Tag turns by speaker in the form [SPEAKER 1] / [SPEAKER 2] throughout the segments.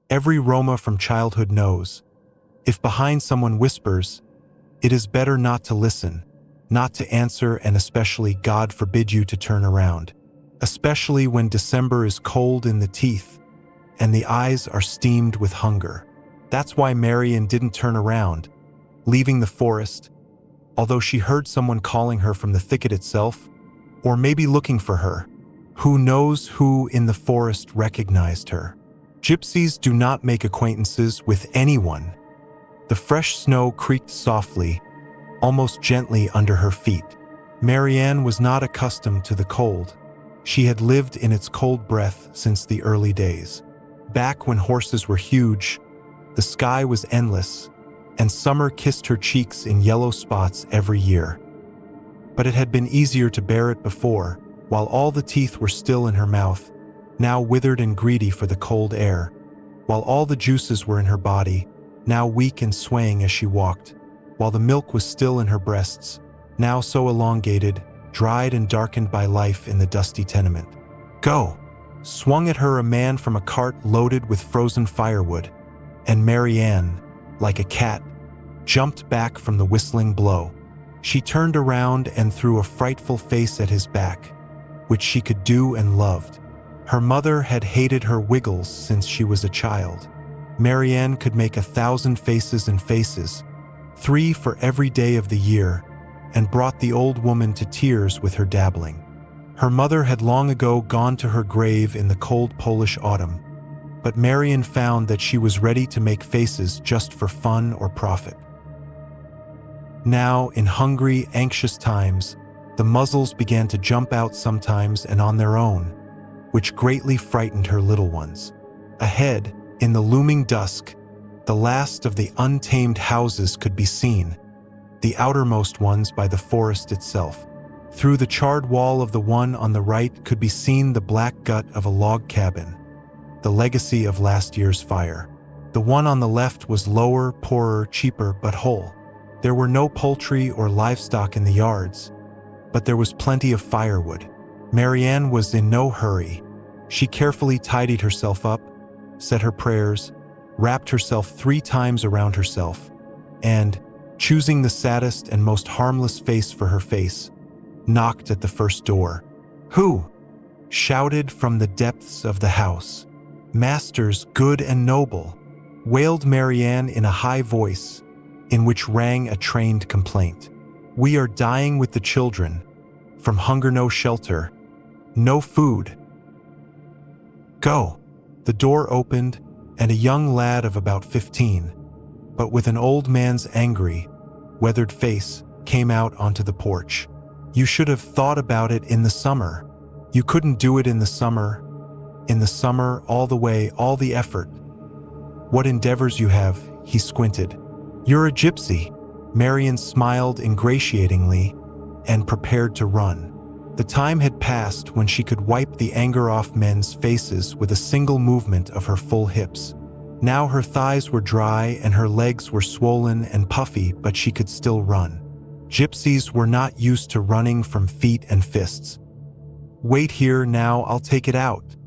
[SPEAKER 1] Every Roma from childhood knows, if behind someone whispers, it is better not to listen, not to answer, and especially God forbid you to turn around. Especially when December is cold in the teeth and the eyes are steamed with hunger. That's why Marianne didn't turn around, leaving the forest, although she heard someone calling her from the thicket itself, or maybe looking for her. Who knows who in the forest recognized her? Gypsies do not make acquaintances with anyone. The fresh snow creaked softly, almost gently under her feet. Marianne was not accustomed to the cold. She had lived in its cold breath since the early days. Back when horses were huge, the sky was endless, and summer kissed her cheeks in yellow spots every year. But it had been easier to bear it before, while all the teeth were still in her mouth, now withered and greedy for the cold air, while all the juices were in her body, now weak and swaying as she walked, while the milk was still in her breasts, now so elongated, dried and darkened by life in the dusty tenement. Go! Swung at her a man from a cart loaded with frozen firewood, and Marianne, like a cat, jumped back from the whistling blow. She turned around and threw a frightful face at his back, which she could do and loved. Her mother had hated her wiggles since she was a child. Marianne could make 1,000 faces and faces, 3 for every day of the year, and brought the old woman to tears with her dabbling. Her mother had long ago gone to her grave in the cold Polish autumn, but Marianne found that she was ready to make faces just for fun or profit. Now, in hungry, anxious times, the muzzles began to jump out sometimes and on their own, which greatly frightened her little ones. Ahead, in the looming dusk, the last of the untamed houses could be seen, the outermost ones by the forest itself. Through the charred wall of the one on the right could be seen the black gut of a log cabin, the legacy of last year's fire. The one on the left was lower, poorer, cheaper, but whole. There were no poultry or livestock in the yards, but there was plenty of firewood. Marianne was in no hurry. She carefully tidied herself up, said her prayers, wrapped herself 3 times around herself, and, choosing the saddest and most harmless face for her face, knocked at the first door. "Who?" shouted from the depths of the house. "Masters good and noble," wailed Marianne in a high voice, in which rang a trained complaint. "We are dying with the children, from hunger, no shelter, no food. Go." The door opened, and a young lad of about 15, but with an old man's angry, weathered face, came out onto the porch. "You should have thought about it in the summer. You couldn't do it in the summer. In the summer, all the way, all the effort. What endeavors you have," he squinted. "You're a gypsy." Marianne smiled ingratiatingly and prepared to run. The time had passed when she could wipe the anger off men's faces with a single movement of her full hips. Now her thighs were dry and her legs were swollen and puffy, but she could still run. Gypsies were not used to running from feet and fists. "Wait here now, I'll take it out."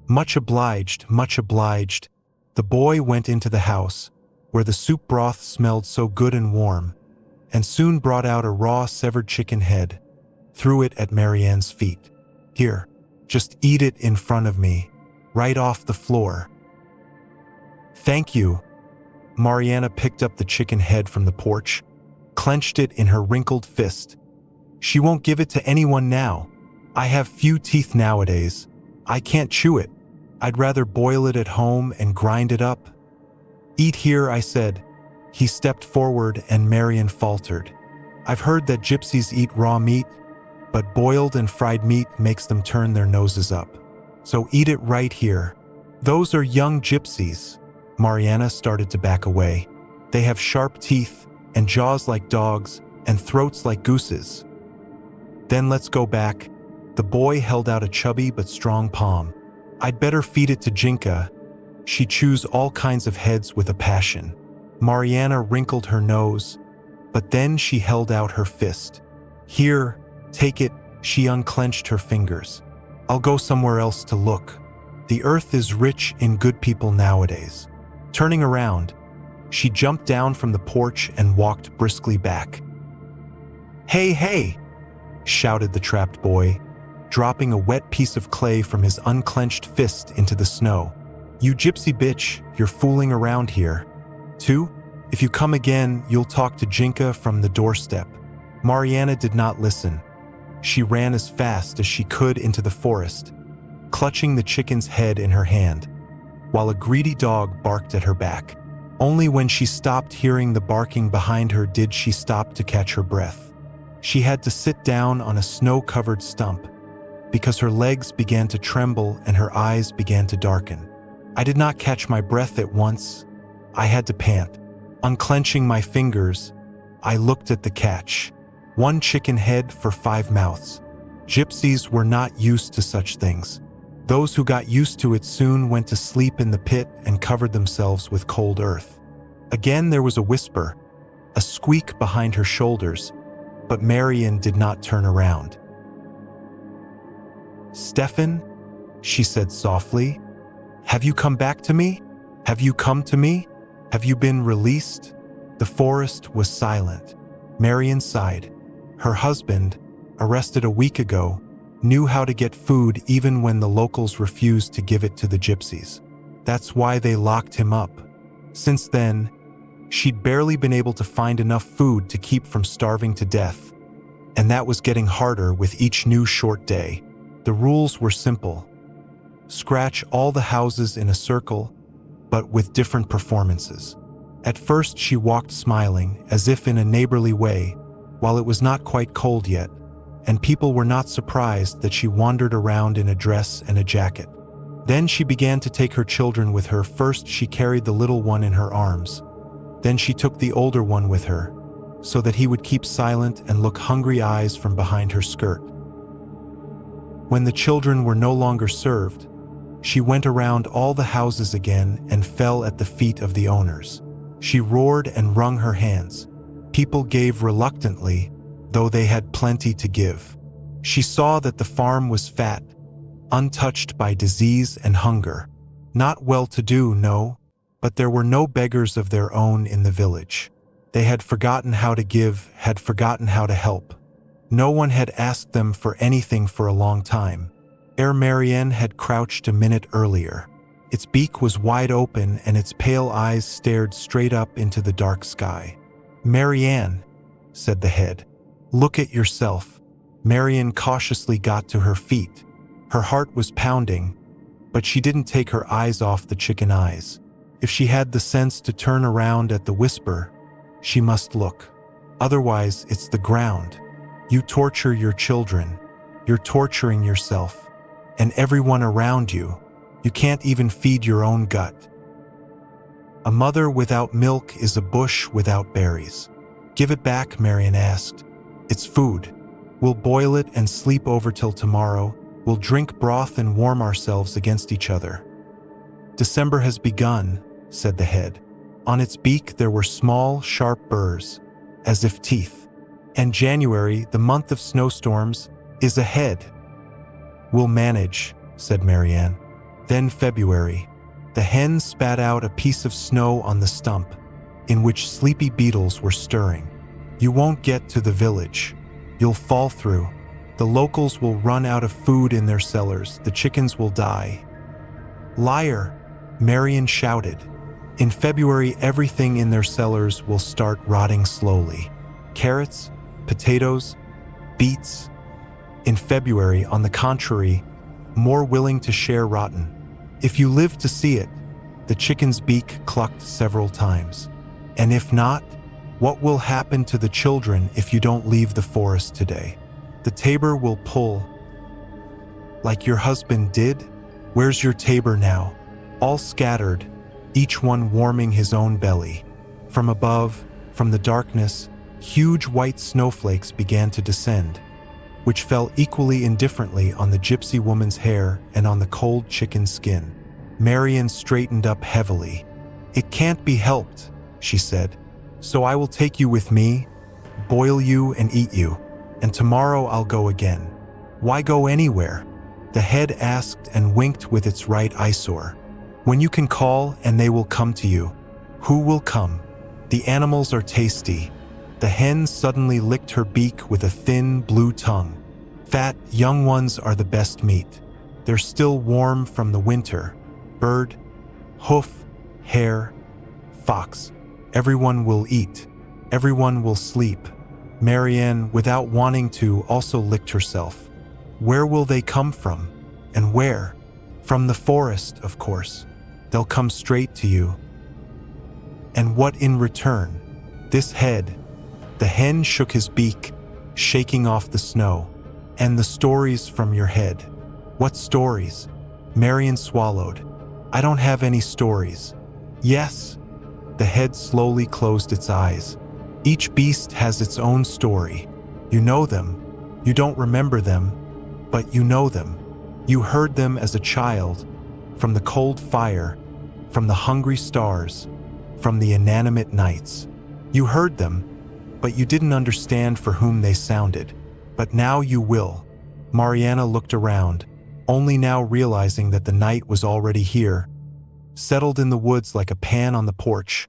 [SPEAKER 1] Much obliged, much obliged." The boy went into the house, where the soup broth smelled so good and warm, and soon brought out a raw severed chicken head, threw it at Marianne's feet. "Here, just eat it in front of me, right off the floor." "Thank you." Marianna picked up the chicken head from the porch, clenched it in her wrinkled fist. "She won't give it to anyone now. I have few teeth nowadays. I can't chew it. I'd rather boil it at home and grind it up." "Eat here," I said. He stepped forward and Marianne faltered. "I've heard that gypsies eat raw meat, but boiled and fried meat makes them turn their noses up. So eat it right here." "Those are young gypsies." Marianna started to back away. "They have sharp teeth and jaws like dogs and throats like gooses." "Then let's go back." The boy held out a chubby but strong palm. "I'd better feed it to Jinka. She chews all kinds of heads with a passion." Marianna wrinkled her nose, but then she held out her fist. "Here, take it." She unclenched her fingers. "I'll go somewhere else to look." The earth is rich in good people nowadays. Turning around, she jumped down from the porch and walked briskly back. "Hey, hey!" shouted the trapped boy, dropping a wet piece of clay from his unclenched fist into the snow. "You gypsy bitch, you're fooling around here. Too? If you come again, you'll talk to Jinka from the doorstep." Marianna did not listen. She ran as fast as she could into the forest, clutching the chicken's head in her hand, while a greedy dog barked at her back. Only when she stopped hearing the barking behind her did she stop to catch her breath. She had to sit down on a snow-covered stump, because her legs began to tremble and her eyes began to darken. I did not catch my breath at once. I had to pant. Unclenching my fingers, I looked at the catch. 1 chicken head for 5 mouths. Gypsies were not used to such things. Those who got used to it soon went to sleep in the pit and covered themselves with cold earth. Again there was a whisper, a squeak behind her shoulders, but Marianne did not turn around. "Stefan," she said softly, "have you come back to me? Have you come to me? Have you been released?" The forest was silent. Marianne sighed. Her husband, arrested a week ago, knew how to get food even when the locals refused to give it to the gypsies. That's why they locked him up. Since then, she'd barely been able to find enough food to keep from starving to death, and that was getting harder with each new short day. The rules were simple. Scratch all the houses in a circle, but with different performances. At first she walked smiling, as if in a neighborly way, while it was not quite cold yet, and people were not surprised that she wandered around in a dress and a jacket. Then she began to take her children with her. First she carried the little one in her arms. Then she took the older one with her, so that he would keep silent and look hungry eyes from behind her skirt. When the children were no longer served, she went around all the houses again and fell at the feet of the owners. She roared and wrung her hands. People gave reluctantly, though they had plenty to give. She saw that the farm was fat, untouched by disease and hunger. Not well-to-do, no, but there were no beggars of their own in the village. They had forgotten how to give, had forgotten how to help. No one had asked them for anything for a long time. Marianne had crouched a minute earlier. Its beak was wide open and its pale eyes stared straight up into the dark sky. "Marianne," said the head, "look at yourself." Marianne cautiously got to her feet. Her heart was pounding, but she didn't take her eyes off the chicken eyes. If she had the sense to turn around at the whisper, she must look. Otherwise, it's the ground. You torture your children. You're torturing yourself. And everyone around you. You can't even feed your own gut. A mother without milk is a bush without berries. "Give it back," Marianne asked. "It's food. We'll boil it and sleep over till tomorrow. We'll drink broth and warm ourselves against each other." "December has begun," said the head. On its beak there were small, sharp burrs, as if teeth. "And January, the month of snowstorms, is ahead." "We'll manage," said Marianne. Then February. The hen spat out a piece of snow on the stump, in which sleepy beetles were stirring. "You won't get to the village. You'll fall through. The locals will run out of food in their cellars. The chickens will die." "Liar!" Marianne shouted. "In February, everything in their cellars will start rotting slowly. Carrots, potatoes, beets. In February, on the contrary, more willing to share rotten. If you live to see it," the chicken's beak clucked several times. "And if not, what will happen to the children if you don't leave the forest today? The tabor will pull. Like your husband did? Where's your tabor now?" All scattered, each one warming his own belly. From above, from the darkness, huge white snowflakes began to descend, which fell equally indifferently on the gypsy woman's hair and on the cold chicken skin. Marianne straightened up heavily. "It can't be helped," she said. "So I will take you with me, boil you and eat you, and tomorrow I'll go again." "Why go anywhere? The head asked and winked with its right eyesore. When you can call and they will come to you. Who will come? The animals are tasty. The hen suddenly licked her beak with a thin blue tongue. Fat, young ones are the best meat. They're still warm from the winter. Bird, hoof, hare, fox. Everyone will eat. Everyone will sleep. Marianne, without wanting to, also licked herself. Where will they come from? And where? From the forest, of course. They'll come straight to you. And what in return? This head. The hen shook his beak, shaking off the snow. And the stories from your head. What stories? Marianne swallowed. I don't have any stories. Yes. The head slowly closed its eyes. Each beast has its own story. You know them. You don't remember them, but you know them. You heard them as a child, from the cold fire, from the hungry stars, from the inanimate nights. You heard them, but you didn't understand for whom they sounded. But now you will. Marianna looked around, only now realizing that the night was already here, settled in the woods like a pan on the porch,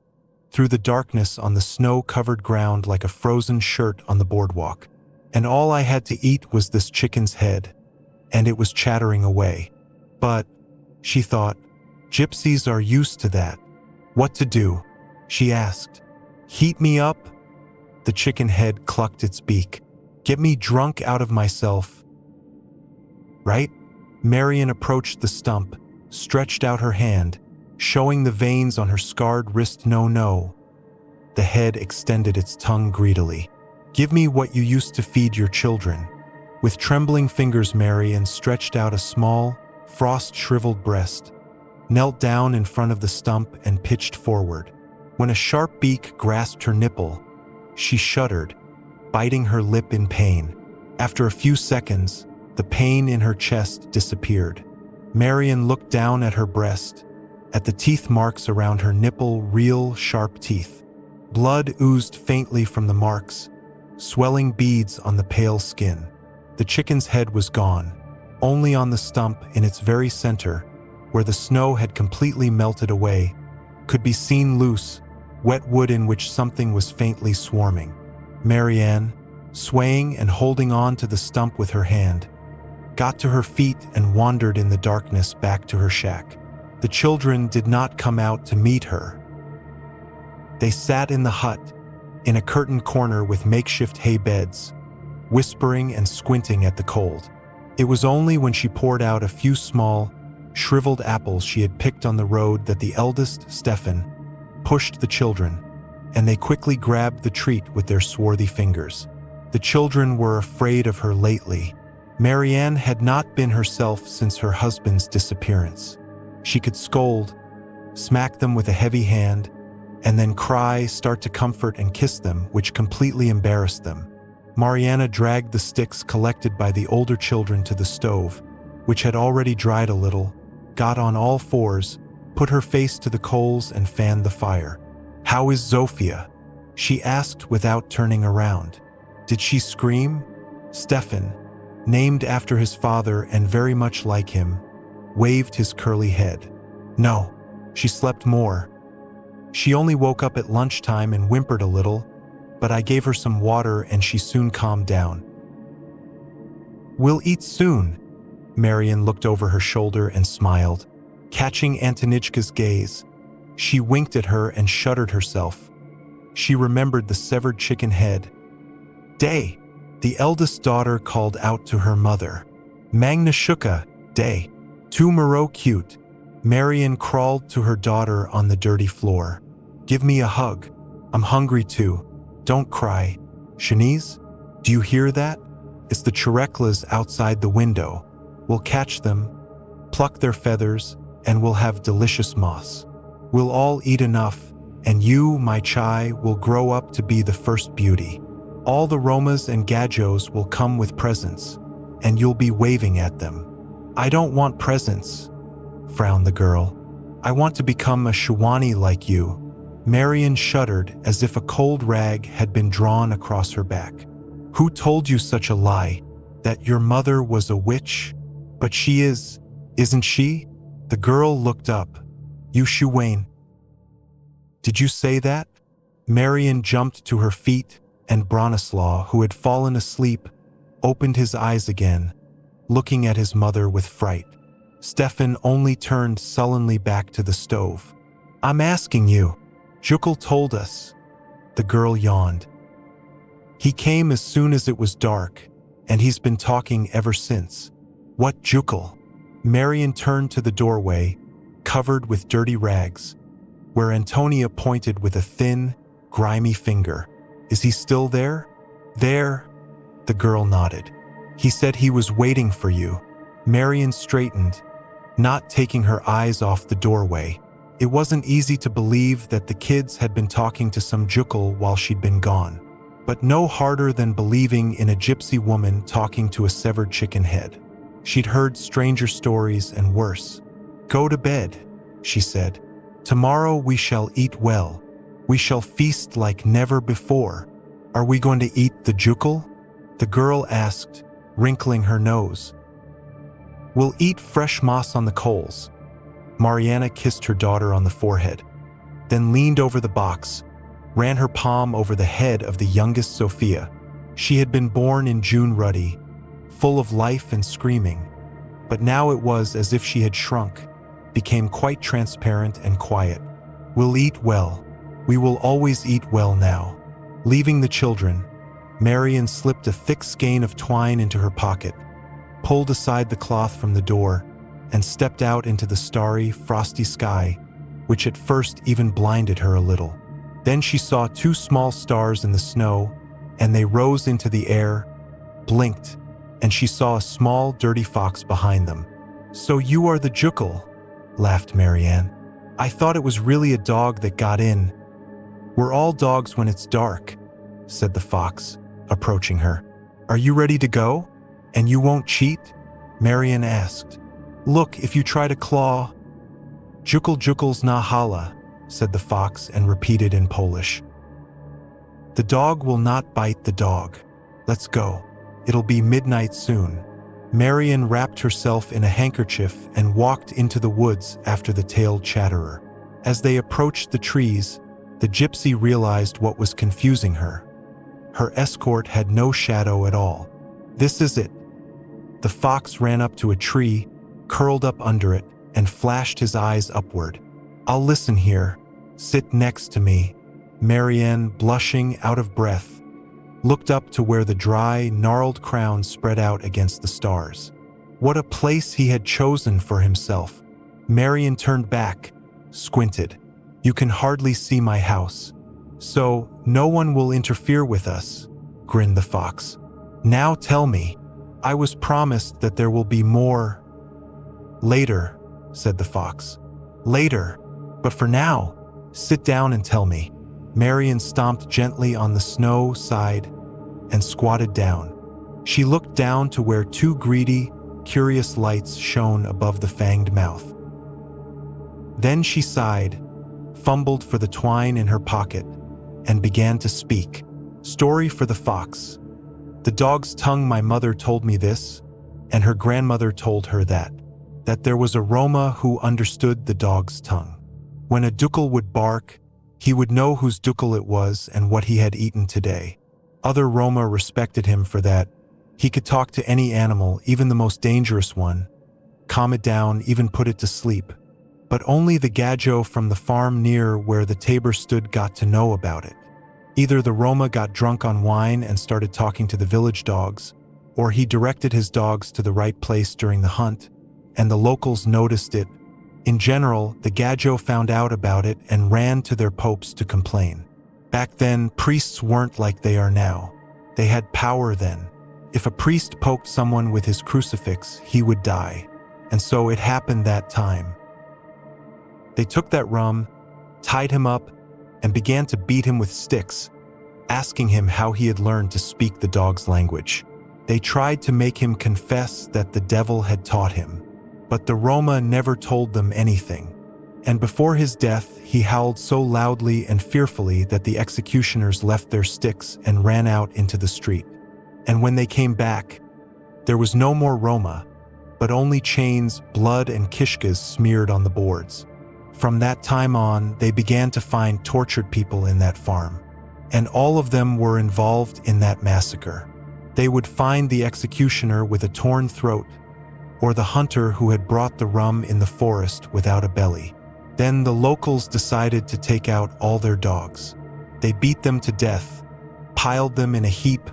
[SPEAKER 1] through the darkness on the snow-covered ground like a frozen shirt on the boardwalk. And all I had to eat was this chicken's head, and it was chattering away. But, she thought, gypsies are used to that. What to do? She asked. Heat me up? The chicken head clucked its beak. Get me drunk out of myself. Right? Marianne approached the stump, stretched out her hand, showing the veins on her scarred wrist. No. The head extended its tongue greedily. Give me what you used to feed your children. With trembling fingers, Marianne stretched out a small, frost-shriveled breast, knelt down in front of the stump and pitched forward. When a sharp beak grasped her nipple, she shuddered, biting her lip in pain. After a few seconds, the pain in her chest disappeared. Marianne looked down at her breast, at the teeth marks around her nipple, real, sharp teeth. Blood oozed faintly from the marks, swelling beads on the pale skin. The chicken's head was gone. Only on the stump, in its very center, where the snow had completely melted away, could be seen loose, wet wood in which something was faintly swarming. Marianne, swaying and holding on to the stump with her hand, got to her feet and wandered in the darkness back to her shack. The children did not come out to meet her. They sat in the hut, in a curtained corner with makeshift hay beds, whispering and squinting at the cold. It was only when she poured out a few small, shriveled apples she had picked on the road that the eldest, Stefan, pushed the children, and they quickly grabbed the treat with their swarthy fingers. The children were afraid of her lately. Marianne had not been herself since her husband's disappearance. She could scold, smack them with a heavy hand, and then cry, start to comfort and kiss them, which completely embarrassed them. Marianna dragged the sticks collected by the older children to the stove, which had already dried a little, got on all fours, put her face to the coals and fanned the fire. How is Zofia? She asked without turning around. Did she scream? Stefan, named after his father and very much like him, waved his curly head. No, she slept more. She only woke up at lunchtime and whimpered a little, but I gave her some water and she soon calmed down. We'll eat soon. Marianne looked over her shoulder and smiled, catching Antonitchka's gaze. She winked at her and shuddered herself. She remembered the severed chicken head. Day, the eldest daughter called out to her mother. Magna Shuka, Day. Too Moreau cute. Marianne crawled to her daughter on the dirty floor. Give me a hug. I'm hungry too. Don't cry. Shanice, do you hear that? It's the chareklas outside the window. We'll catch them, pluck their feathers, and we'll have delicious moss. We'll all eat enough, and you, my chai, will grow up to be the first beauty. All the Romas and Gajos will come with presents, and you'll be waving at them. I don't want presents, frowned the girl. I want to become a Shawani like you. Marianne shuddered as if a cold rag had been drawn across her back. Who told you such a lie? That your mother was a witch? But she is, isn't she? The girl looked up. You Shuwain. Did you say that? Marianne jumped to her feet, and Bronislaw, who had fallen asleep, opened his eyes again, looking at his mother with fright. Stefan only turned sullenly back to the stove. I'm asking you. Jukal told us. The girl yawned. He came as soon as it was dark, and he's been talking ever since. What Jukal? Marianne turned to the doorway, covered with dirty rags, where Antonia pointed with a thin, grimy finger. Is he still there? There. The girl nodded. He said he was waiting for you. Marianne straightened, not taking her eyes off the doorway. It wasn't easy to believe that the kids had been talking to some Jukal while she'd been gone, but no harder than believing in a gypsy woman talking to a severed chicken head. She'd heard stranger stories and worse. Go to bed, she said. Tomorrow we shall eat well. We shall feast like never before. Are we going to eat the Jukal? The girl asked, wrinkling her nose. We'll eat fresh moss on the coals. Marianna kissed her daughter on the forehead, then leaned over the box, ran her palm over the head of the youngest Sophia. She had been born in June ruddy, full of life and screaming, but now it was as if she had shrunk, became quite transparent and quiet. We'll eat well. We will always eat well now. Leaving the children, Marianne slipped a thick skein of twine into her pocket, pulled aside the cloth from the door, and stepped out into the starry, frosty sky, which at first even blinded her a little. Then she saw two small stars in the snow, and they rose into the air, blinked, and she saw a small, dirty fox behind them. So you are the Jukal, laughed Marianne. I thought it was really a dog that got in. We're all dogs when it's dark, said the fox, approaching her. Are you ready to go? And you won't cheat? Marianne asked. Look, if you try to claw. Jukal Jukal's na hala, said the fox and repeated in Polish. The dog will not bite the dog. Let's go. It'll be midnight soon. Marianne wrapped herself in a handkerchief and walked into the woods after the tailed chatterer. As they approached the trees, the gypsy realized what was confusing her. Her escort had no shadow at all. This is it. The fox ran up to a tree, curled up under it, and flashed his eyes upward. I'll listen here. Sit next to me. Marianne, blushing, out of breath, looked up to where the dry, gnarled crown spread out against the stars. What a place he had chosen for himself. Marianne turned back, squinted. You can hardly see my house. So, no one will interfere with us, grinned the fox. Now tell me, I was promised that there will be more. Later, said the fox. Later, but for now, sit down and tell me. Marianne stomped gently on the snow side and squatted down. She looked down to where two greedy, curious lights shone above the fanged mouth. Then she sighed, fumbled for the twine in her pocket, and began to speak. Story for the fox. The dog's tongue. My mother told me this, and her grandmother told her that there was a Roma who understood the dog's tongue. When a Jukal would bark, he would know whose Jukal it was and what he had eaten today. Other Roma respected him for that. He could talk to any animal, even the most dangerous one, calm it down, even put it to sleep. But only the Gajo from the farm near where the Tabor stood got to know about it. Either the Roma got drunk on wine and started talking to the village dogs, or he directed his dogs to the right place during the hunt, and the locals noticed it. In general, the Gajo found out about it and ran to their popes to complain. Back then, priests weren't like they are now. They had power then. If a priest poked someone with his crucifix, he would die. And so it happened that time. They took that rum, tied him up, and began to beat him with sticks, asking him how he had learned to speak the dog's language. They tried to make him confess that the devil had taught him, but the Roma never told them anything. And before his death, he howled so loudly and fearfully that the executioners left their sticks and ran out into the street. And when they came back, there was no more Roma, but only chains, blood, and kishkas smeared on the boards. From that time on, they began to find tortured people in that farm, and all of them were involved in that massacre. They would find the executioner with a torn throat, or the hunter who had brought the rum in the forest without a belly. Then the locals decided to take out all their dogs. They beat them to death, piled them in a heap,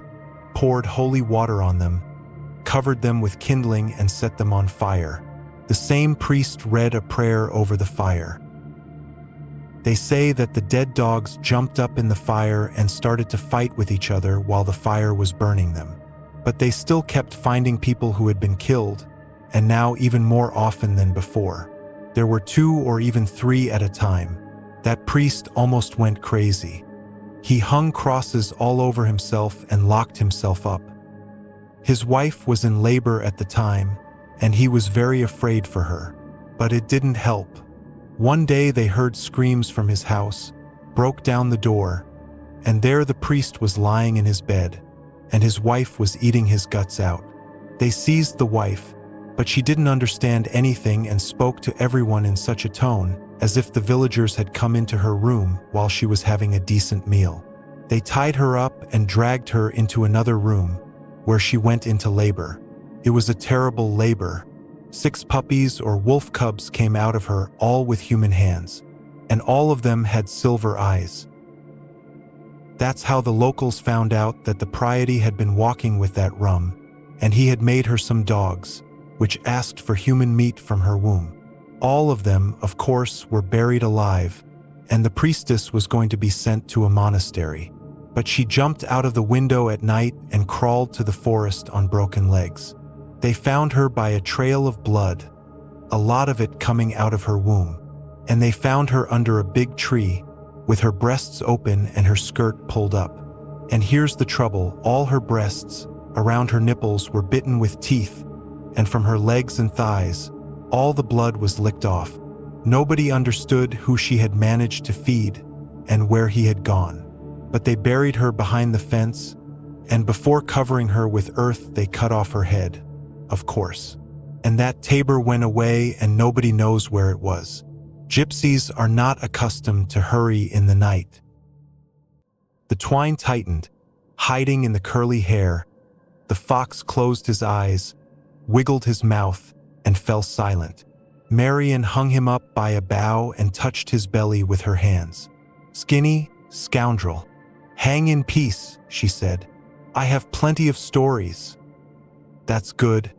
[SPEAKER 1] poured holy water on them, covered them with kindling and set them on fire. The same priest read a prayer over the fire. They say that the dead dogs jumped up in the fire and started to fight with each other while the fire was burning them. But they still kept finding people who had been killed, and now even more often than before. There were 2 or even 3 at a time. That priest almost went crazy. He hung crosses all over himself and locked himself up. His wife was in labor at the time, and he was very afraid for her. But it didn't help. One day they heard screams from his house, broke down the door, and there the priest was lying in his bed, and his wife was eating his guts out. They seized the wife, but she didn't understand anything and spoke to everyone in such a tone, as if the villagers had come into her room while she was having a decent meal. They tied her up and dragged her into another room, where she went into labor. It was a terrible labor. 6 puppies or wolf cubs came out of her, all with human hands, and all of them had silver eyes. That's how the locals found out that the Priety had been walking with that rum, and he had made her some dogs, which asked for human meat from her womb. All of them, of course, were buried alive, and the priestess was going to be sent to a monastery. But she jumped out of the window at night and crawled to the forest on broken legs. They found her by a trail of blood, a lot of it coming out of her womb, and they found her under a big tree, with her breasts open and her skirt pulled up. And here's the trouble, all her breasts, around her nipples, were bitten with teeth, and from her legs and thighs, all the blood was licked off. Nobody understood who she had managed to feed and where he had gone. But they buried her behind the fence, and before covering her with earth, they cut off her head, of course. And that tabor went away, and nobody knows where it was. Gypsies are not accustomed to hurry in the night. The twine tightened, hiding in the curly hair. The fox closed his eyes, wiggled his mouth, and fell silent. Marianne hung him up by a bough and touched his belly with her hands. "Skinny, scoundrel. Hang in peace," she said. "I have plenty of stories." "That's good,"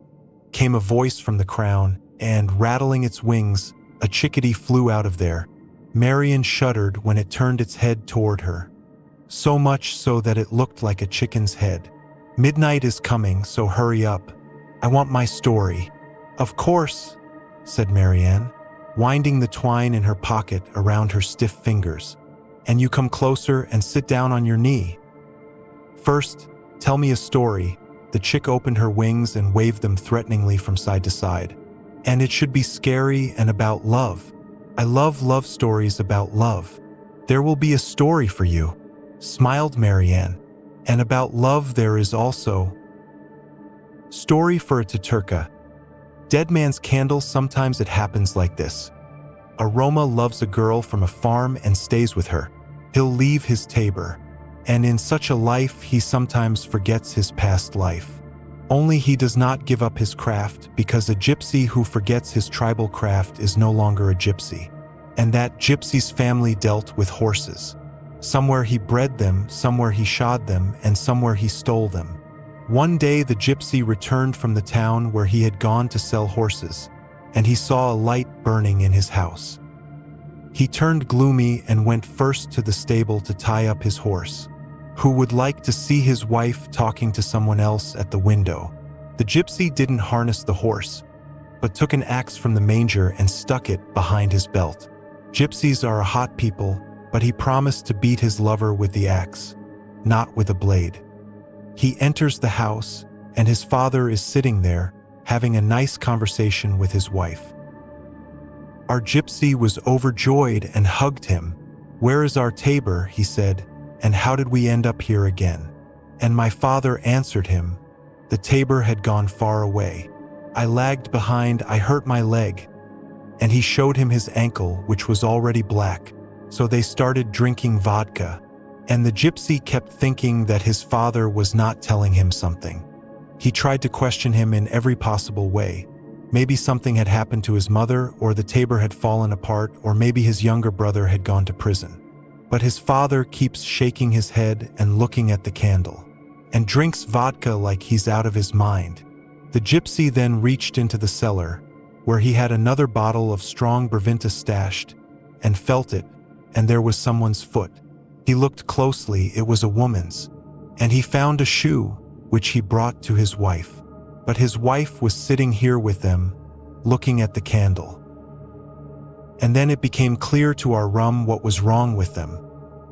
[SPEAKER 1] came a voice from the crown, and, rattling its wings, a chickadee flew out of there. Marianne shuddered when it turned its head toward her, so much so that it looked like a chicken's head. "Midnight is coming, so hurry up. I want my story." "Of course," said Marianne, winding the twine in her pocket around her stiff fingers. "And you come closer and sit down on your knee. First, tell me a story." The chick opened her wings and waved them threateningly from side to side. "And it should be scary and about love. I love love stories about love." "There will be a story for you," smiled Marianne. "And about love there is also." Story for a Taturka. Dead man's candle. Sometimes it happens like this. A Roma loves a girl from a farm and stays with her. He'll leave his tabor, and in such a life he sometimes forgets his past life. Only he does not give up his craft, because a gypsy who forgets his tribal craft is no longer a gypsy. And that gypsy's family dealt with horses. Somewhere he bred them, somewhere he shod them, and somewhere he stole them. One day the gypsy returned from the town where he had gone to sell horses, and he saw a light burning in his house. He turned gloomy and went first to the stable to tie up his horse, who would like to see his wife talking to someone else at the window. The gypsy didn't harness the horse, but took an axe from the manger and stuck it behind his belt. Gypsies are a hot people, but he promised to beat his lover with the axe, not with a blade. He enters the house, and his father is sitting there, having a nice conversation with his wife. Our gypsy was overjoyed and hugged him. "Where is our tabor?" he said, "and how did we end up here again?" And my father answered him, "The tabor had gone far away. I lagged behind, I hurt my leg. And he showed him his ankle, which was already black. So they started drinking vodka. And the gypsy kept thinking that his father was not telling him something. He tried to question him in every possible way. Maybe something had happened to his mother, or the table had fallen apart, or maybe his younger brother had gone to prison. But his father keeps shaking his head and looking at the candle, and drinks vodka like he's out of his mind. The gypsy then reached into the cellar, where he had another bottle of strong Brevinta stashed, and felt it, and there was someone's foot. He looked closely, it was a woman's, and he found a shoe, which he brought to his wife. But his wife was sitting here with them, looking at the candle. And then it became clear to our rum what was wrong with them.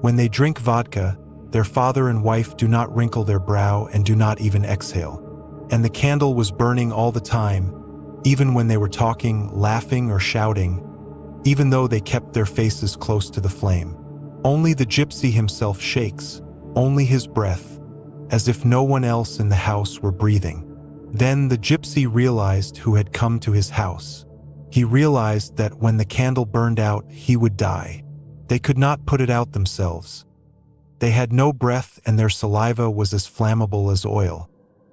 [SPEAKER 1] When they drink vodka, their father and wife do not wrinkle their brow and do not even exhale. And the candle was burning all the time, even when they were talking, laughing, or shouting, even though they kept their faces close to the flame. Only the gypsy himself shakes, only his breath, as if no one else in the house were breathing. Then the gypsy realized who had come to his house. He realized that when the candle burned out, he would die. They could not put it out themselves. They had no breath and their saliva was as flammable as oil.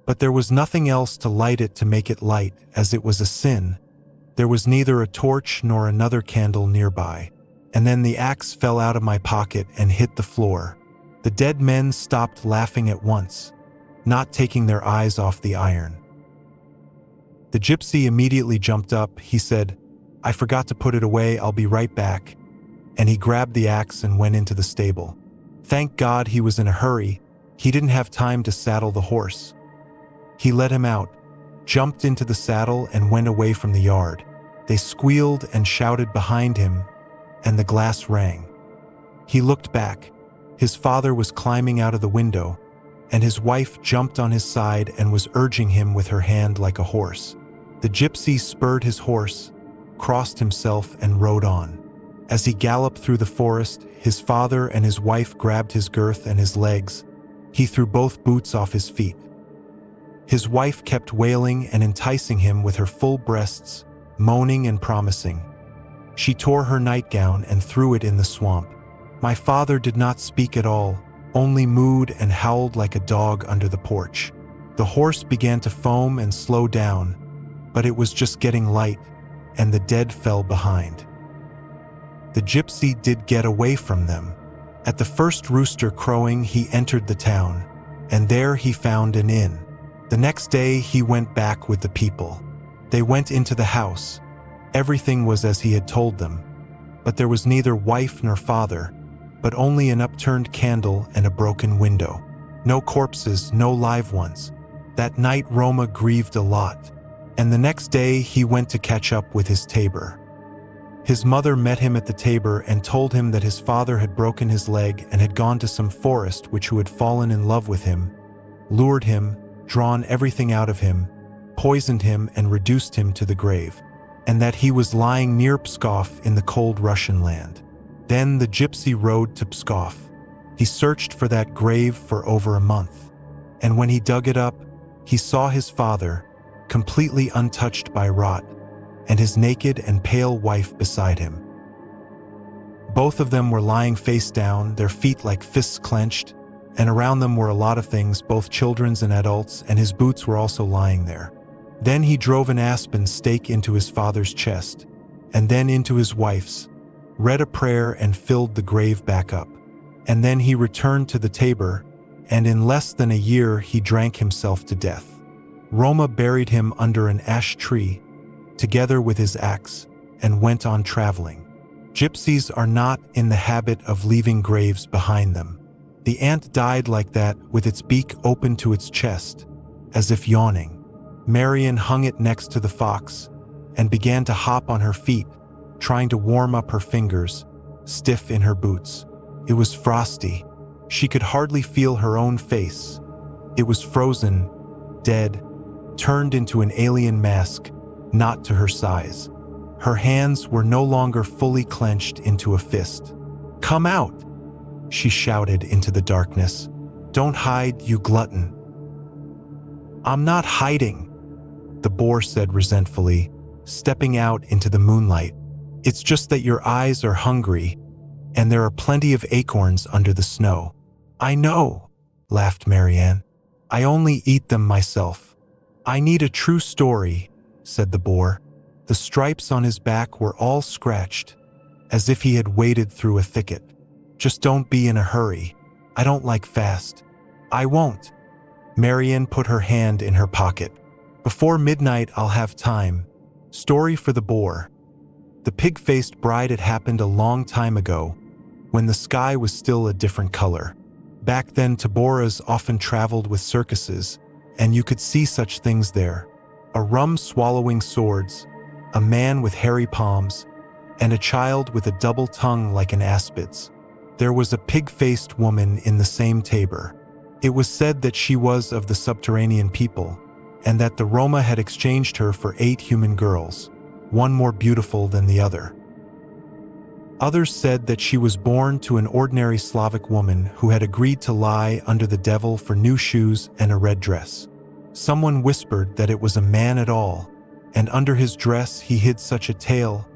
[SPEAKER 1] But there was nothing else to light it to make it light, as it was a sin. There was neither a torch nor another candle nearby. And then the axe fell out of my pocket and hit the floor. The dead men stopped laughing at once, not taking their eyes off the iron. The gypsy immediately jumped up. He said, "I forgot to put it away, I'll be right back." And he grabbed the axe and went into the stable. Thank God he was in a hurry. He didn't have time to saddle the horse. He let him out, jumped into the saddle and went away from the yard. They squealed and shouted behind him, and the glass rang. He looked back. His father was climbing out of the window, and his wife jumped on his side and was urging him with her hand like a horse. The gypsy spurred his horse, crossed himself, and rode on. As he galloped through the forest, his father and his wife grabbed his girth and his legs. He threw both boots off his feet. His wife kept wailing and enticing him with her full breasts, moaning and promising. She tore her nightgown and threw it in the swamp. My father did not speak at all, only mooed and howled like a dog under the porch. The horse began to foam and slow down, but it was just getting light, and the dead fell behind. The gypsy did get away from them. At the first rooster crowing, he entered the town, and there he found an inn. The next day he went back with the people. They went into the house. Everything was as he had told them, but there was neither wife nor father, but only an upturned candle and a broken window. No corpses, no live ones. That night Roma grieved a lot, and the next day he went to catch up with his tabor. His mother met him at the tabor and told him that his father had broken his leg and had gone to some forest who had fallen in love with him, lured him, drawn everything out of him, poisoned him and reduced him to the grave, and that he was lying near Pskov in the cold Russian land. Then the gypsy rode to Pskov. He searched for that grave for over a month, and when he dug it up, he saw his father, completely untouched by rot, and his naked and pale wife beside him. Both of them were lying face down, their feet like fists clenched, and around them were a lot of things, both children's and adults, and his boots were also lying there. Then he drove an aspen stake into his father's chest, and then into his wife's, read a prayer and filled the grave back up. And then he returned to the tabor, and in less than a year he drank himself to death. Roma buried him under an ash tree, together with his axe, and went on traveling. Gypsies are not in the habit of leaving graves behind them. The ant died like that, with its beak open to its chest, as if yawning. Marianne hung it next to the fox, and began to hop on her feet, trying to warm up her fingers, stiff in her boots. It was frosty. She could hardly feel her own face. It was frozen, dead, turned into an alien mask, not to her size. Her hands were no longer fully clenched into a fist. "Come out!" she shouted into the darkness. "Don't hide, you glutton." "I'm not hiding." the boar said resentfully, stepping out into the moonlight. "It's just that your eyes are hungry, and there are plenty of acorns under the snow." "I know," laughed Marianne. "I only eat them myself." "I need a true story," said the boar. The stripes on his back were all scratched, as if he had waded through a thicket. "Just don't be in a hurry. I don't like fast." "I won't." Marianne put her hand in her pocket. "Before midnight I'll have time." Story for the boar. The pig-faced bride had happened a long time ago, when the sky was still a different color. Back then, Taboras often traveled with circuses, and you could see such things there. A rum swallowing swords, a man with hairy palms, and a child with a double tongue like an aspid's. There was a pig-faced woman in the same tabor. It was said that she was of the subterranean people, and that the Roma had exchanged her for 8 human girls, one more beautiful than the other. Others said that she was born to an ordinary Slavic woman who had agreed to lie under the devil for new shoes and a red dress. Someone whispered that it was a man at all, and under his dress he hid such a tale.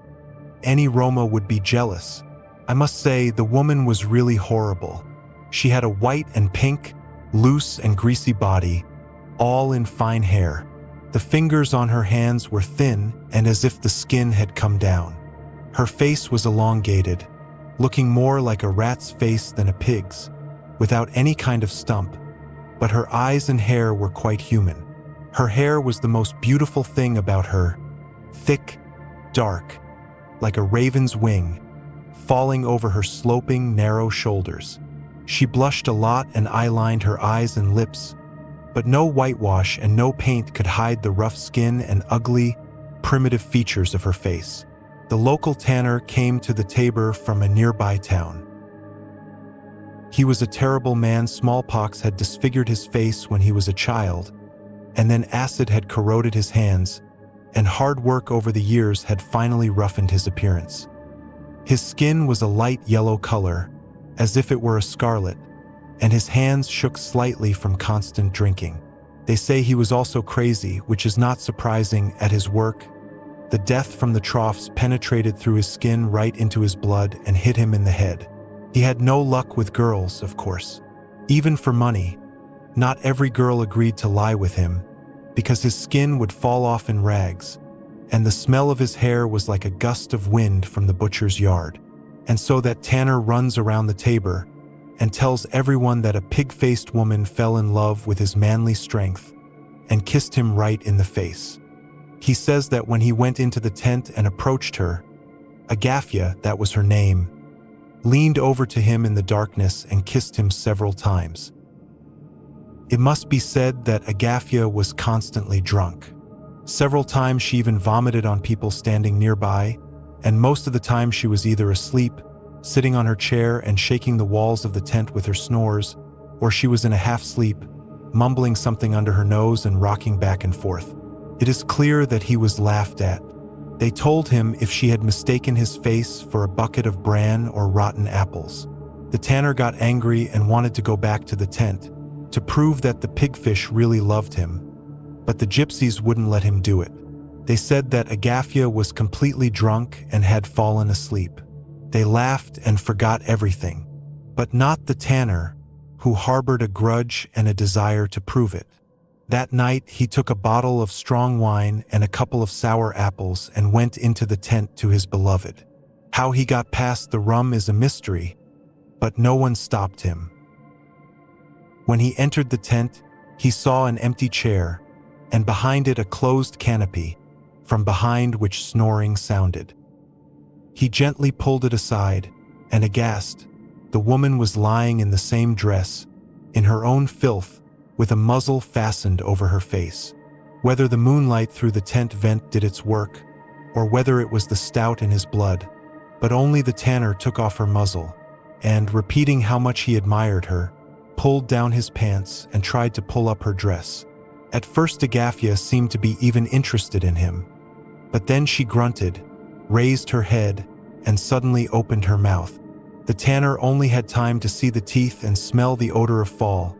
[SPEAKER 1] Any Roma would be jealous. I must say, the woman was really horrible. She had a white and pink, loose and greasy body, all in fine hair. The fingers on her hands were thin and as if the skin had come down. Her face was elongated, looking more like a rat's face than a pig's, without any kind of stump, but her eyes and hair were quite human. Her hair was the most beautiful thing about her, thick, dark, like a raven's wing, falling over her sloping, narrow shoulders. She blushed a lot and eyelined her eyes and lips, but no whitewash and no paint could hide the rough skin and ugly, primitive features of her face. The local tanner came to the tabor from a nearby town. He was a terrible man. Smallpox had disfigured his face when he was a child, and then acid had corroded his hands, and hard work over the years had finally roughened his appearance. His skin was a light yellow color, as if it were a scarlet, and his hands shook slightly from constant drinking. They say he was also crazy, which is not surprising at his work. The death from the troughs penetrated through his skin right into his blood and hit him in the head. He had no luck with girls, of course. Even for money, not every girl agreed to lie with him, because his skin would fall off in rags, and the smell of his hair was like a gust of wind from the butcher's yard. And so that tanner runs around the tabor and tells everyone that a pig-faced woman fell in love with his manly strength and kissed him right in the face. He says that when he went into the tent and approached her, Agafya, that was her name, leaned over to him in the darkness and kissed him several times. It must be said that Agafya was constantly drunk. Several times she even vomited on people standing nearby, and most of the time she was either asleep, sitting on her chair and shaking the walls of the tent with her snores, or she was in a half-sleep, mumbling something under her nose and rocking back and forth. It is clear that he was laughed at. They told him if she had mistaken his face for a bucket of bran or rotten apples. The tanner got angry and wanted to go back to the tent to prove that the pigfish really loved him, but the gypsies wouldn't let him do it. They said that Agafya was completely drunk and had fallen asleep. They laughed and forgot everything, but not the tanner, who harbored a grudge and a desire to prove it. That night, he took a bottle of strong wine and a couple of sour apples and went into the tent to his beloved. How he got past the rum is a mystery, but no one stopped him. When he entered the tent, he saw an empty chair, and behind it a closed canopy, from behind which snoring sounded. He gently pulled it aside, and aghast, the woman was lying in the same dress, in her own filth, with a muzzle fastened over her face. Whether the moonlight through the tent vent did its work, or whether it was the stout in his blood, but only the tanner took off her muzzle, and, repeating how much he admired her, pulled down his pants and tried to pull up her dress. At first Agafya seemed to be even interested in him, but then she grunted, raised her head, and suddenly opened her mouth. The tanner only had time to see the teeth and smell the odor of fall,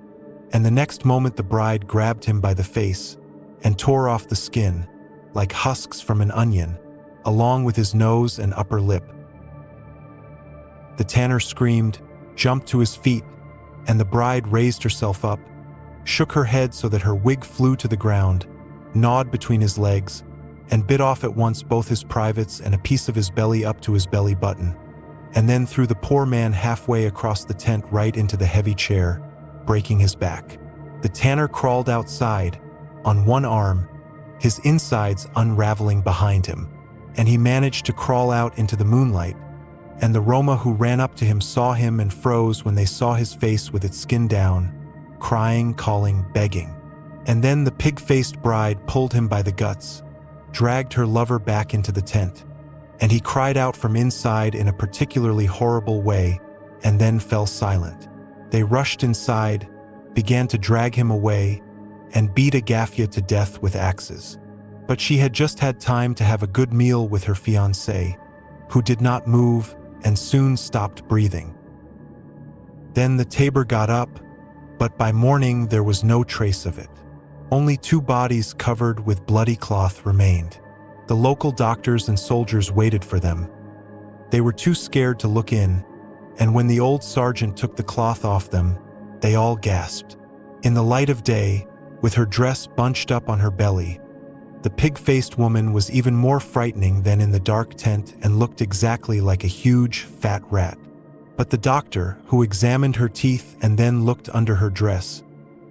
[SPEAKER 1] and the next moment the bride grabbed him by the face and tore off the skin, like husks from an onion, along with his nose and upper lip. The tanner screamed, jumped to his feet, and the bride raised herself up, shook her head so that her wig flew to the ground, gnawed between his legs, and bit off at once both his privates and a piece of his belly up to his belly button, and then threw the poor man halfway across the tent right into the heavy chair, breaking his back. The tanner crawled outside, on one arm, his insides unraveling behind him, and he managed to crawl out into the moonlight, and the Roma who ran up to him saw him and froze when they saw his face with its skin down, crying, calling, begging. And then the pig-faced bride pulled him by the guts, dragged her lover back into the tent, and he cried out from inside in a particularly horrible way, and then fell silent. They rushed inside, began to drag him away, and beat Agafya to death with axes. But she had just had time to have a good meal with her fiancé, who did not move and soon stopped breathing. Then the tabor got up, but by morning there was no trace of it. Only 2 bodies covered with bloody cloth remained. The local doctors and soldiers waited for them. They were too scared to look in, and when the old sergeant took the cloth off them, they all gasped. In the light of day, with her dress bunched up on her belly, the pig-faced woman was even more frightening than in the dark tent and looked exactly like a huge, fat rat. But the doctor, who examined her teeth and then looked under her dress,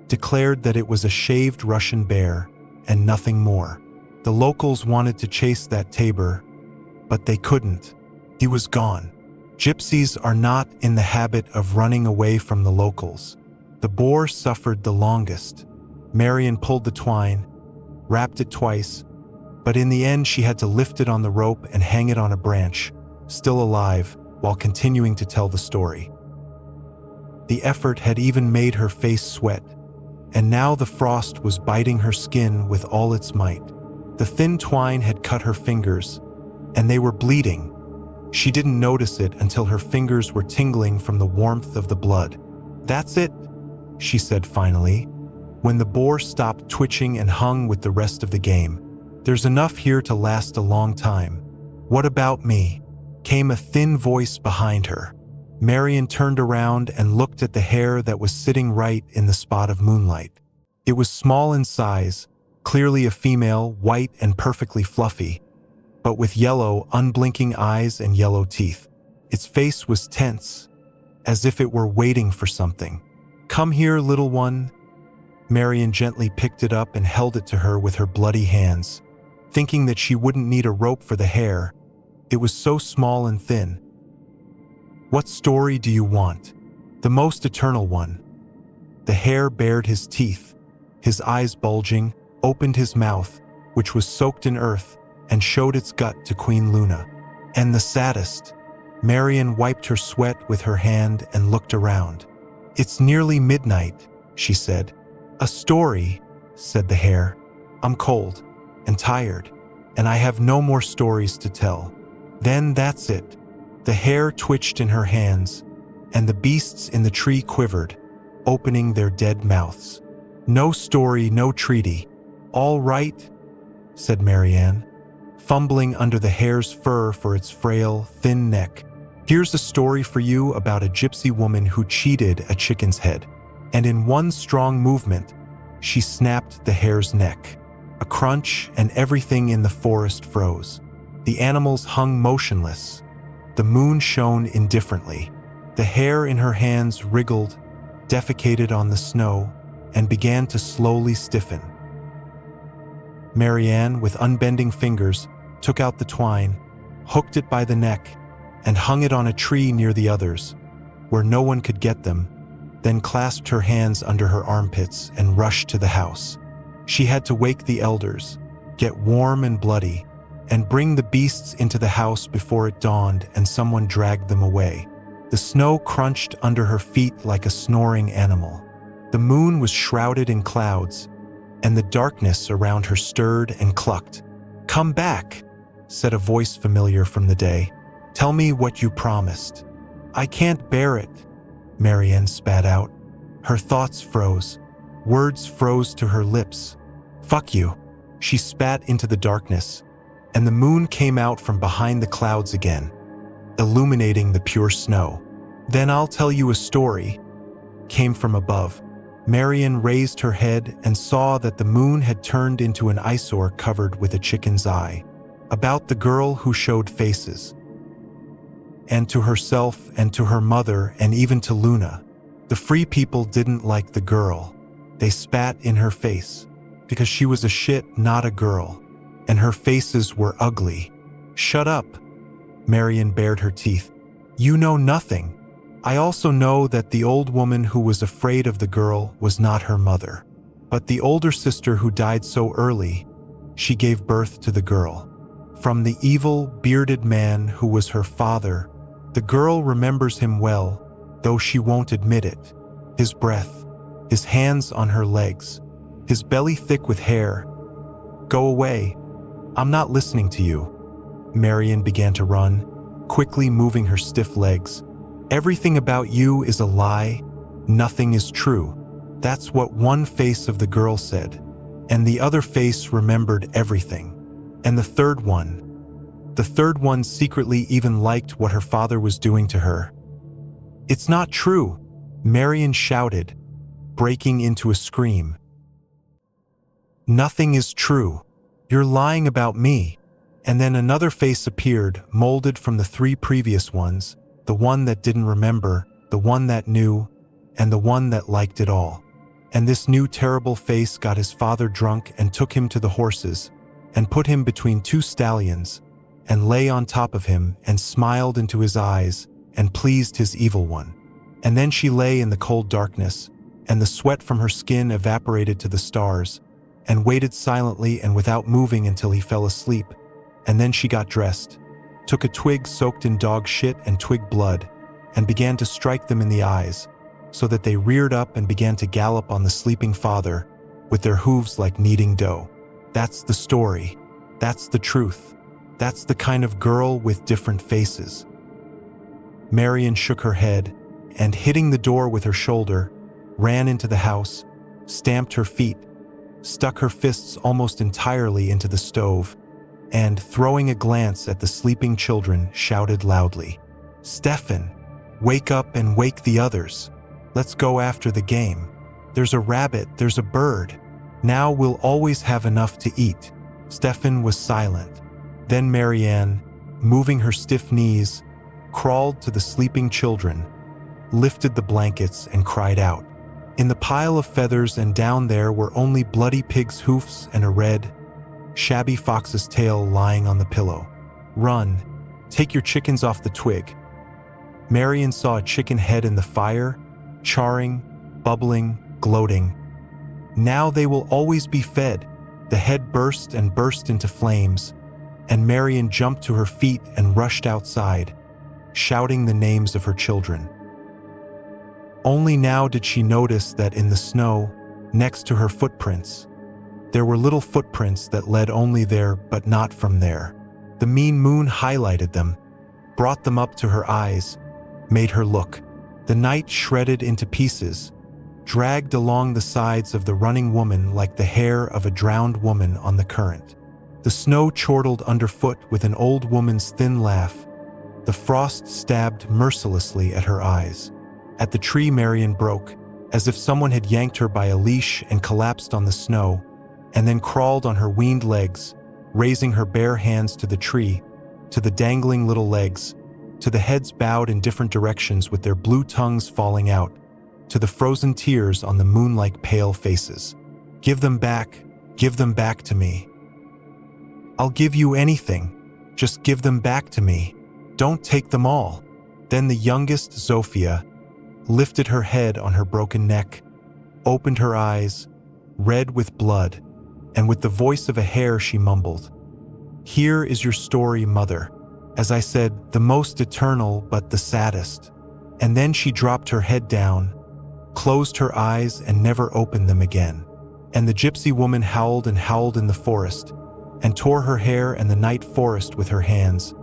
[SPEAKER 1] declared that it was a shaved Russian bear and nothing more. The locals wanted to chase that tabor, but they couldn't. He was gone. Gypsies are not in the habit of running away from the locals. The boar suffered the longest. Marianne pulled the twine, wrapped it twice, but in the end she had to lift it on the rope and hang it on a branch, still alive, while continuing to tell the story. The effort had even made her face sweat, and now the frost was biting her skin with all its might. The thin twine had cut her fingers, and they were bleeding. She didn't notice it until her fingers were tingling from the warmth of the blood. "That's it," she said finally, when the boar stopped twitching and hung with the rest of the game. "There's enough here to last a long time." "What about me?" came a thin voice behind her. Marianne turned around and looked at the hair that was sitting right in the spot of moonlight. It was small in size, clearly a female, white and perfectly fluffy, but with yellow, unblinking eyes and yellow teeth. Its face was tense, as if it were waiting for something. "Come here, little one." Marianne gently picked it up and held it to her with her bloody hands, thinking that she wouldn't need a rope for the hair. It was so small and thin. "What story do you want?" "The most eternal one." The hair bared his teeth, his eyes bulging, opened his mouth, which was soaked in earth, and showed its gut to Queen Luna. "And the saddest." Marianne wiped her sweat with her hand and looked around. "It's nearly midnight," she said. "A story," said the hair. "I'm cold and tired, and I have no more stories to tell." "Then that's it." The hair twitched in her hands, and the beasts in the tree quivered, opening their dead mouths. "No story, no treaty." "All right," said Marianne, fumbling under the hare's fur for its frail, thin neck. "Here's a story for you about a gypsy woman who cheated a chicken's head." And in one strong movement, she snapped the hare's neck. A crunch, and everything in the forest froze. The animals hung motionless. The moon shone indifferently. The hair in her hands wriggled, defecated on the snow, and began to slowly stiffen. Marianne, with unbending fingers, took out the twine, hooked it by the neck, and hung it on a tree near the others, where no one could get them, then clasped her hands under her armpits and rushed to the house. She had to wake the elders, get warm and bloody, and bring the beasts into the house before it dawned and someone dragged them away. The snow crunched under her feet like a snoring animal. The moon was shrouded in clouds, and the darkness around her stirred and clucked. "Come back," said a voice familiar from the day. "Tell me what you promised." "I can't bear it," Marianne spat out. Her thoughts froze. Words froze to her lips. Fuck you. She spat into the darkness, and the moon came out from behind the clouds again, illuminating the pure snow. Then I'll tell you a story, came from above. Marianne raised her head and saw that the moon had turned into an eyesore covered with a chicken's eye, about the girl who showed faces. And to herself and to her mother and even to Luna. The free people didn't like the girl. They spat in her face, because she was a shit, not a girl, and her faces were ugly. Shut up. Marianne bared her teeth. You know nothing. I also know that the old woman who was afraid of the girl was not her mother, but the older sister who died so early, she gave birth to the girl. From the evil, bearded man who was her father, the girl remembers him well, though she won't admit it. His breath, his hands on her legs, his belly thick with hair. Go away. I'm not listening to you. Marianne began to run, quickly moving her stiff legs. Everything about you is a lie. Nothing is true. That's what one face of the girl said. And the other face remembered everything. And the third one secretly even liked what her father was doing to her. It's not true, Marianne shouted, breaking into a scream. Nothing is true. You're lying about me. And then another face appeared, molded from the three previous ones, the one that didn't remember, the one that knew, and the one that liked it all. And this new terrible face got his father drunk and took him to the horses, and put him between two stallions, and lay on top of him and smiled into his eyes and pleased his evil one. And then she lay in the cold darkness, and the sweat from her skin evaporated to the stars, and waited silently and without moving until he fell asleep. And then she got dressed, took a twig soaked in dog shit and twig blood, and began to strike them in the eyes, so that they reared up and began to gallop on the sleeping father, with their hooves like kneading dough. That's the story. That's the truth. That's the kind of girl with different faces. Marianne shook her head, and hitting the door with her shoulder, ran into the house, stamped her feet, stuck her fists almost entirely into the stove, and, throwing a glance at the sleeping children, shouted loudly, "Stefan, wake up and wake the others. Let's go after the game. There's a rabbit, there's a bird. Now we'll always have enough to eat." Stefan was silent. Then Marianne, moving her stiff knees, crawled to the sleeping children, lifted the blankets and cried out. In the pile of feathers and down there were only bloody pig's hoofs and a red, shabby fox's tail lying on the pillow. "Run. Take your chickens off the twig." Marianne saw a chicken head in the fire, charring, bubbling, gloating. Now they will always be fed. The head burst and burst into flames, and Marianne jumped to her feet and rushed outside, shouting the names of her children. Only now did she notice that in the snow, next to her footprints, there were little footprints that led only there but not from there. The mean moon highlighted them, brought them up to her eyes, made her look. The night shredded into pieces, dragged along the sides of the running woman like the hair of a drowned woman on the current. The snow chortled underfoot with an old woman's thin laugh. The frost stabbed mercilessly at her eyes. At the tree Marianne broke, as if someone had yanked her by a leash and collapsed on the snow, and then crawled on her weaned legs, raising her bare hands to the tree, to the dangling little legs, to the heads bowed in different directions with their blue tongues falling out, to the frozen tears on the moon-like pale faces. Give them back to me. I'll give you anything, just give them back to me. Don't take them all." Then the youngest, Zofia, lifted her head on her broken neck, opened her eyes, red with blood, and with the voice of a hare she mumbled, "Here is your story, mother. As I said, the most eternal but the saddest." And then she dropped her head down, closed her eyes and never opened them again. And the gypsy woman howled and howled in the forest, and tore her hair and the night forest with her hands,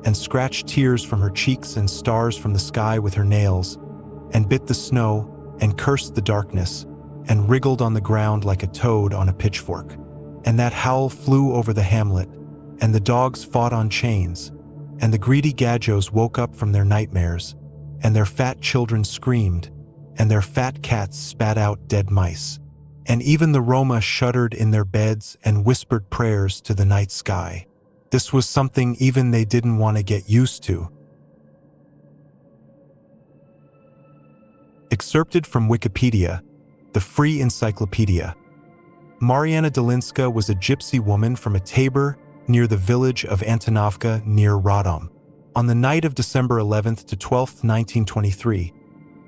[SPEAKER 1] and scratched tears from her cheeks and stars from the sky with her nails, and bit the snow, and cursed the darkness, and wriggled on the ground like a toad on a pitchfork. and that howl flew over the hamlet, and the dogs fought on chains, and the greedy gajos woke up from their nightmares, and their fat children screamed, and their fat cats spat out dead mice, and even the Roma shuddered in their beds and whispered prayers to the night sky. This was something even they didn't want to get used to. Excerpted from Wikipedia, the free encyclopedia. Marianna Dolinska was a gypsy woman from a tabor near the village of Antonovka near Radom. On the night of December 11th to 12th, 1923,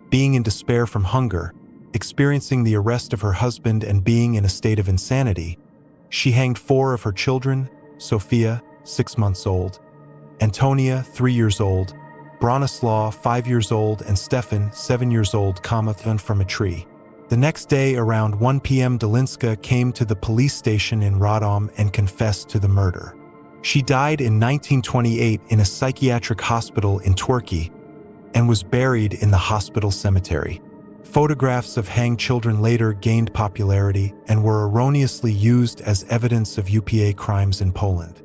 [SPEAKER 1] being in despair from hunger, experiencing the arrest of her husband and being in a state of insanity, she hanged 4 of her children, Sophia, 6 months old, Antonia, 3 years old, Bronislaw, 5 years old, and Stefan, 7 years old, from a tree. The next day, around 1 p.m., Dolinska came to the police station in Radom and confessed to the murder. She died in 1928 in a psychiatric hospital in Turkey and was buried in the hospital cemetery. Photographs of hanged children later gained popularity and were erroneously used as evidence of UPA crimes in Poland.